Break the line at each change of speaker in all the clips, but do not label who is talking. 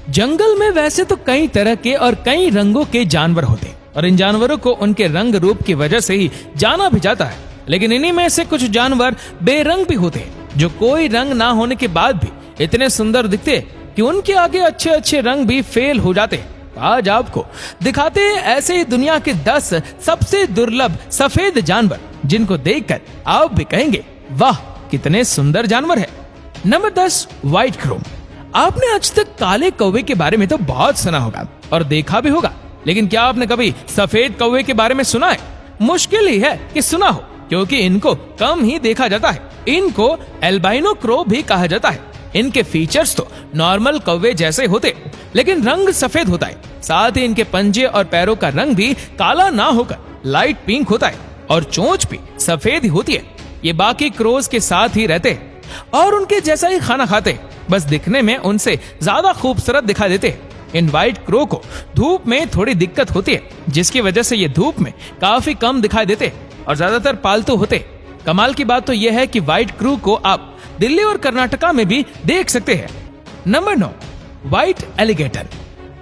जंगल में वैसे तो कई तरह के और कई रंगों के जानवर होते हैं और इन जानवरों को उनके रंग रूप की वजह से ही जाना भी जाता है। लेकिन इन्हीं में से कुछ जानवर बेरंग भी होते हैं जो कोई रंग ना होने के बाद भी इतने सुंदर दिखते हैं कि उनके आगे अच्छे अच्छे रंग भी फेल हो जाते हैं। आज आपको दिखाते हैं ऐसे ही दुनिया के 10 सबसे दुर्लभ सफेद जानवर जिनको देखकर आप भी कहेंगे वाह कितने सुंदर जानवर है। Number 10 white crow. आपने आज तक काले कौवे के बारे में तो बहुत सुना होगा और देखा भी होगा, लेकिन क्या आपने कभी सफेद कौवे के बारे में सुना है? मुश्किल ही है कि सुना हो, क्योंकि इनको कम ही देखा जाता है। इनको एल्बाइनो क्रो भी कहा जाता है। इनके फीचर्स तो नॉर्मल कौवे जैसे होते, लेकिन रंग सफेद होता है। साथ ही इनके पंजे और पैरों का रंग भी काला ना होकर लाइट पिंक होता है और चोंच भी सफेद ही होती है। ये बाकी क्रोज के साथ ही रहते हैं और उनके जैसा ही खाना खाते हैं, बस दिखने में उनसे ज्यादा खूबसूरत दिखाई देते हैं। इन व्हाइट क्रो को धूप में थोड़ी दिक्कत होती है, जिसकी वजह से ये धूप में काफी कम दिखाई देते हैं और ज्यादातर पालतू होते हैं। कमाल की बात तो यह है कि व्हाइट क्रो को आप दिल्ली और कर्नाटका में भी देख सकते हैं। Number 9 white alligator.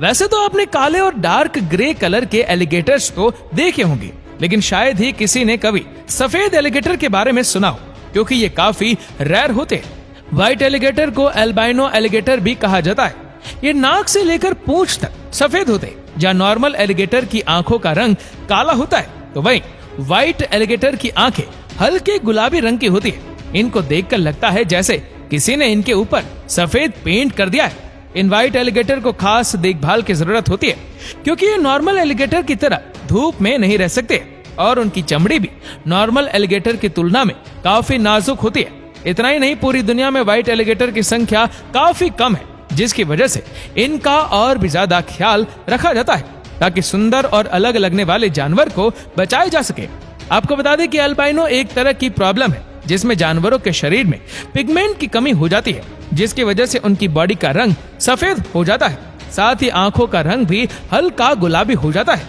वैसे तो आपने काले और डार्क ग्रे कलर के एलिगेटर्स तो देखे होंगे, लेकिन शायद ही किसी ने कभी सफेद एलिगेटर के बारे में सुना हो, क्योंकि ये काफी रेयर होते हैं। व्हाइट एलिगेटर को एल्बाइनो एलिगेटर भी कहा जाता है। ये नाक से लेकर पूंछ तक सफेद होते हैं। जहाँ नॉर्मल एलिगेटर की आंखों का रंग काला होता है, तो वहीं व्हाइट एलिगेटर की आंखें हल्के गुलाबी रंग की होती है। इनको देखकर लगता है जैसे किसी ने इनके ऊपर सफेद पेंट कर दिया है। इन व्हाइट एलिगेटर को खास देखभाल की जरूरत होती है, क्योंकि ये नॉर्मल एलिगेटर की तरह धूप में नहीं रह सकते और उनकी चमड़ी भी नॉर्मल एलिगेटर की तुलना में काफी नाजुक होती है। इतना ही नहीं, पूरी दुनिया में व्हाइट एलिगेटर की संख्या काफी कम है, जिसकी वजह से इनका और भी ज्यादा ख्याल रखा जाता है ताकि सुंदर और अलग लगने वाले जानवर को बचाया जा सके। आपको बता दें कि एल्बाइनो एक तरह की प्रॉब्लम है जिसमें जानवरों के शरीर में पिगमेंट की कमी हो जाती है, जिसकी वजह से उनकी बॉडी का रंग सफेद हो जाता है। साथ ही आंखों का रंग भी हल्का गुलाबी हो जाता है।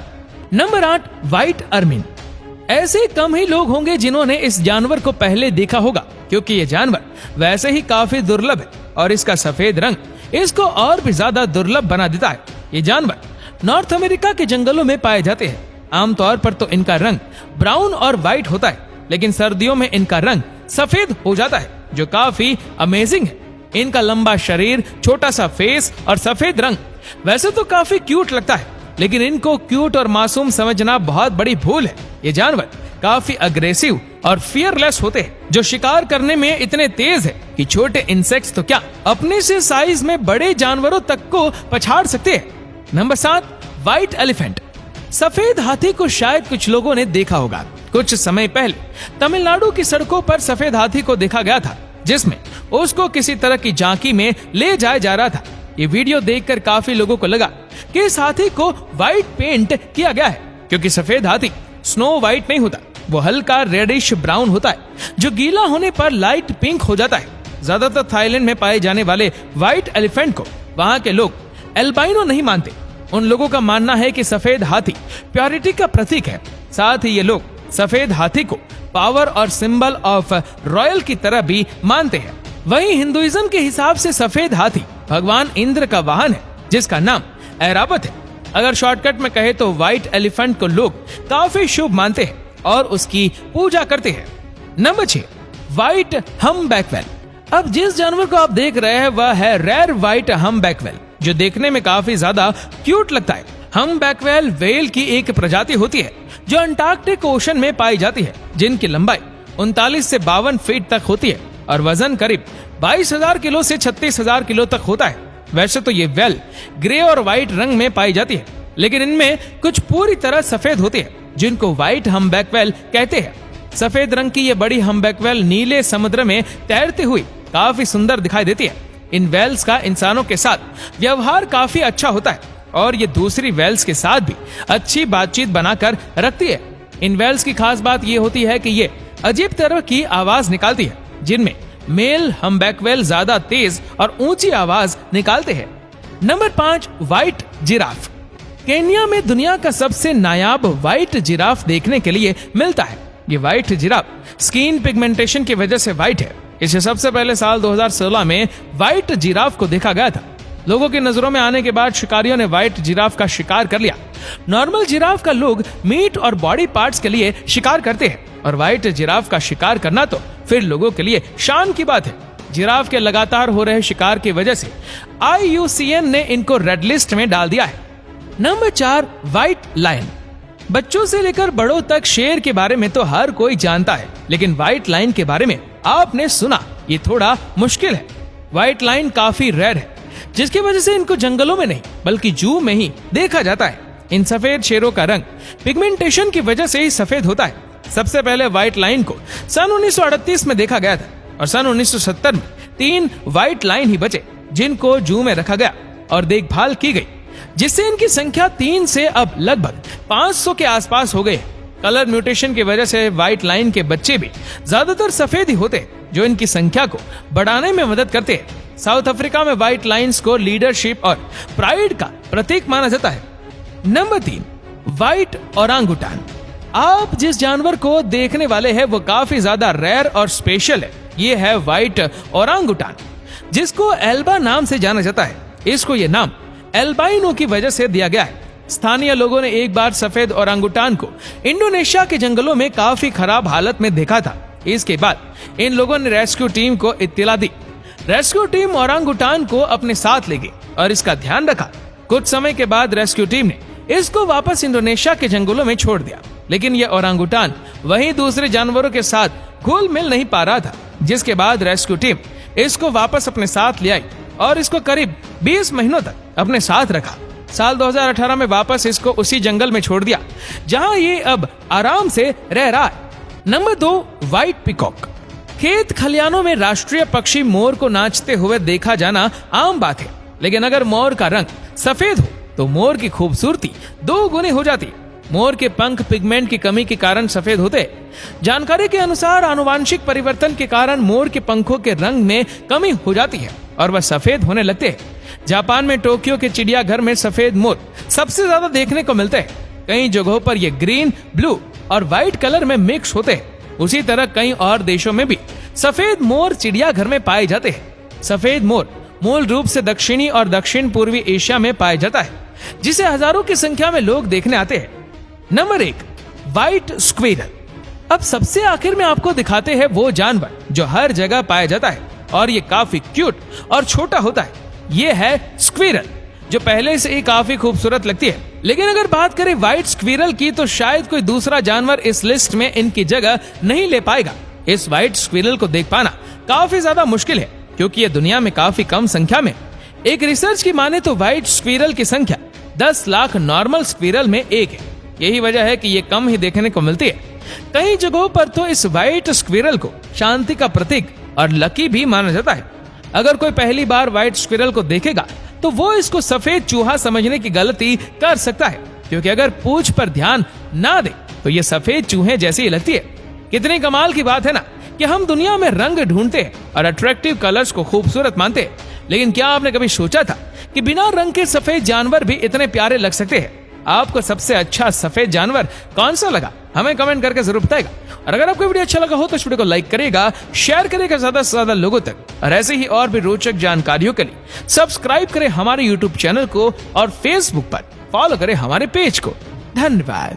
Number 8 white ermine. ऐसे कम ही लोग होंगे जिन्होंने इस जानवर को पहले देखा होगा, क्योंकि ये जानवर वैसे ही काफी दुर्लभ है और इसका सफेद रंग इसको और भी ज्यादा दुर्लभ बना देता है। ये जानवर नॉर्थ अमेरिका के जंगलों में पाए जाते हैं। आमतौर पर तो इनका रंग ब्राउन और व्हाइट होता है, लेकिन सर्दियों में इनका रंग सफेद हो जाता है, जो काफी अमेजिंग है। इनका लंबा शरीर, छोटा सा फेस और सफेद रंग वैसे तो काफी क्यूट लगता है, लेकिन इनको क्यूट और मासूम समझना बहुत बड़ी भूल है। ये जानवर काफी अग्रेसिव और फियरलेस होते हैं, जो शिकार करने में इतने तेज है कि छोटे इंसेक्ट्स तो क्या अपने से साइज में बड़े जानवरों तक को पछाड़ सकते हैं। Number 7 white elephant. सफेद हाथी को शायद कुछ लोगों ने देखा होगा। कुछ समय पहले तमिलनाडु की सड़कों पर सफेद हाथी को देखा गया था, जिसमें उसको किसी तरह की झांकी में ले जाया जा रहा था। ये वीडियो देखकर काफी लोगों को लगा कि इस हाथी को व्हाइट पेंट किया गया है, क्योंकि सफेद हाथी स्नो व्हाइट नहीं होता, वो हल्का रेडिश ब्राउन होता है, जो गीला होने पर लाइट पिंक हो जाता है। ज्यादातर थाईलैंड में पाए जाने वाले व्हाइट एलिफेंट को वहाँ के लोग एल्बाइनो नहीं मानते। उन लोगों का मानना है कि सफेद हाथी प्योरिटी का प्रतीक है। साथ ही ये लोग सफेद हाथी को पावर और सिंबल ऑफ रॉयल की तरह भी मानते हैं। वहीं हिंदुइज्म के हिसाब से सफेद हाथी भगवान इंद्र का वाहन है, जिसका नाम ऐरावत है। अगर शॉर्टकट में कहे तो व्हाइट एलिफेंट को लोग काफी शुभ मानते हैं और उसकी पूजा करते हैं। Number 6 white humpback whale. अब जिस जानवर को आप देख रहे हैं वह है रेयर व्हाइट हम्बैक व्हेल, जो देखने में काफी ज्यादा क्यूट लगता है। हम्बैक व्हेल व्हेल की एक प्रजाति होती है जो अंटार्कटिक ओशन में पाई जाती है, जिनकी लंबाई 39 से 52 फीट तक होती है और वजन करीब 22,000 किलो से 36,000 किलो तक होता है। वैसे तो ये व्हेल ग्रे और व्हाइट रंग में पाई जाती है, लेकिन इनमें कुछ पूरी तरह सफेद होती है, जिनको व्हाइट हम्बैक व्हेल कहते हैं। सफेद रंग की ये बड़ी हम्बैक व्हेल नीले समुद्र में तैरती हुई काफी सुंदर दिखाई देती है। इन व्हेल्स का इंसानों के साथ व्यवहार काफी अच्छा होता है और ये दूसरी व्हेल्स के साथ भी अच्छी बातचीत बनाकर रखती है। इन व्हेल्स की खास बात ये होती है कि ये अजीब तरह की आवाज निकालती है, जिनमें मेल हम्बैक व्हेल ज्यादा तेज और ऊंची आवाज निकालते हैं। Number 5 white giraffe. केन्या में दुनिया का सबसे नायाब व्हाइट जिराफ देखने के लिए मिलता है। ये व्हाइट जिराफ स्किन पिगमेंटेशन की वजह से व्हाइट है। इसे सबसे पहले साल 2016 में व्हाइट जिराफ को देखा गया था, लोगों की नजरों में आने के बाद शिकारियों ने व्हाइट जिराफ का शिकार कर लिया। नॉर्मल जिराफ का लोग मीट और बॉडी पार्ट्स के लिए शिकार करते हैं और व्हाइट जिराफ का शिकार करना तो फिर लोगों के लिए शान की बात है। जिराफ के लगातार हो रहे शिकार की वजह से IUCN ने इनको रेड लिस्ट में डाल दिया है। Number 4, white lion. बच्चों से लेकर बड़ों तक शेर के बारे में तो हर कोई जानता है, लेकिन व्हाइट लायन के बारे में आपने सुना ये थोड़ा मुश्किल है। व्हाइट लायन काफी रेयर है, जिसकी वजह से इनको जंगलों में नहीं बल्कि जू में ही देखा जाता है। इन सफेद शेरों का रंग पिगमेंटेशन की वजह से ही सफेद होता है। सबसे पहले व्हाइट लायन को सन 1938 में देखा गया था और सन 1970 में 3 व्हाइट लायन ही बचे, जिनको जू में रखा गया और देखभाल की गई, जिससे इनकी संख्या 3 से अब लगभग 500 के आसपास हो गई। कलर म्यूटेशन की वजह से व्हाइट लायन के बच्चे भी ज्यादातर सफेद ही होते हैं, जो इनकी संख्या को बढ़ाने में मदद करते हैं। साउथ अफ्रीका में व्हाइट लायंस को लीडरशिप और प्राइड का प्रतीक माना जाता है। Number 3, white orangutan. आप जिस जानवर को देखने वाले हैं वो काफी ज्यादा रेयर और स्पेशल है। ये है व्हाइट ओरांगुटान, जिसको एल्बा नाम से जाना जाता है। इसको ये नाम एल्बाइनो की वजह से दिया गया है। स्थानीय लोगों ने एक बार सफेद ओरांगुटान को इंडोनेशिया के जंगलों में काफी खराब हालत में देखा था। इसके बाद इन लोगों ने रेस्क्यू टीम को इत्तला दी। रेस्क्यू टीम ओरांगुटान को अपने साथ ले गई और इसका ध्यान रखा। कुछ समय के बाद रेस्क्यू टीम ने इसको वापस इंडोनेशिया के जंगलों में छोड़ दिया, लेकिन यह ओरांगुटान वहीं दूसरे जानवरों के साथ घुल मिल नहीं पा रहा था, जिसके बाद रेस्क्यू टीम इसको वापस अपने साथ ले आई और इसको करीब 20 महीनों तक अपने साथ रखा। साल 2018 में वापस इसको उसी जंगल में छोड़ दिया, जहां ये अब आराम से रह रहा है। Number 2, white peacock. खेत खलियानों में राष्ट्रीय पक्षी मोर को नाचते हुए देखा जाना आम बात है, लेकिन अगर मोर का रंग सफेद हो तो मोर की खूबसूरती 2 गुनी हो जाती है। मोर के पंख पिगमेंट की कमी के कारण सफेद होते हैं। जानकारी के अनुसार आनुवांशिक परिवर्तन के कारण मोर के पंखों के रंग में कमी हो जाती है और वह सफेद होने लगते हैं। जापान में टोक्यो के चिड़ियाघर में सफेद मोर सबसे ज्यादा देखने को मिलते हैं। कई जगहों पर ये ग्रीन, ब्लू और व्हाइट कलर में मिक्स होते हैं। उसी तरह कई और देशों में भी सफेद मोर चिड़ियाघर में पाए जाते हैं। सफेद मोर मूल रूप से दक्षिणी और दक्षिण पूर्वी एशिया में पाया जाता है, जिसे हजारों की संख्या में लोग देखने आते हैं। Number 1, white squirrel. अब सबसे आखिर में आपको दिखाते हैं वो जानवर जो हर जगह पाया जाता है और ये काफी क्यूट और छोटा होता है। ये है स्क्विरल, जो पहले से ही काफी खूबसूरत लगती है। लेकिन अगर बात करें व्हाइट स्क्विरल की तो शायद कोई दूसरा जानवर इस लिस्ट में इनकी जगह नहीं ले पाएगा। इस व्हाइट स्क्विरल को देख पाना काफी ज्यादा मुश्किल है, क्योंकि ये दुनिया में काफी कम संख्या में। एक रिसर्च की माने तो व्हाइट स्क्विरल की संख्या 10 लाख नॉर्मल स्क्विरल में एक है। यही वजह है कि ये कम ही देखने को मिलती है। कई जगहों पर तो इस व्हाइट स्क्विरल को शांति का प्रतीक और लकी भी माना जाता है। अगर कोई पहली बार व्हाइट स्क्विरल को देखेगा तो वो इसको सफेद चूहा समझने की गलती कर सकता है, क्योंकि अगर पूंछ पर ध्यान ना दे तो ये सफेद चूहे जैसी ही लगती है। कितनी कमाल की बात है ना कि हम दुनिया में रंग ढूंढते हैं और अट्रैक्टिव कलर्स को खूबसूरत मानते हैं, लेकिन क्या आपने कभी सोचा था कि बिना रंग के सफेद जानवर भी इतने प्यारे लग सकते हैं? आपको सबसे अच्छा सफेद जानवर कौन सा लगा? हमें कमेंट करके जरूर बताएगा। और अगर आपको वीडियो अच्छा लगा हो तो इस वीडियो को लाइक करेगा, शेयर करेगा ज्यादा से ज्यादा लोगों तक, और ऐसे ही और भी रोचक जानकारियों के लिए सब्सक्राइब करें हमारे YouTube चैनल को और Facebook पर फॉलो करें हमारे पेज को। धन्यवाद।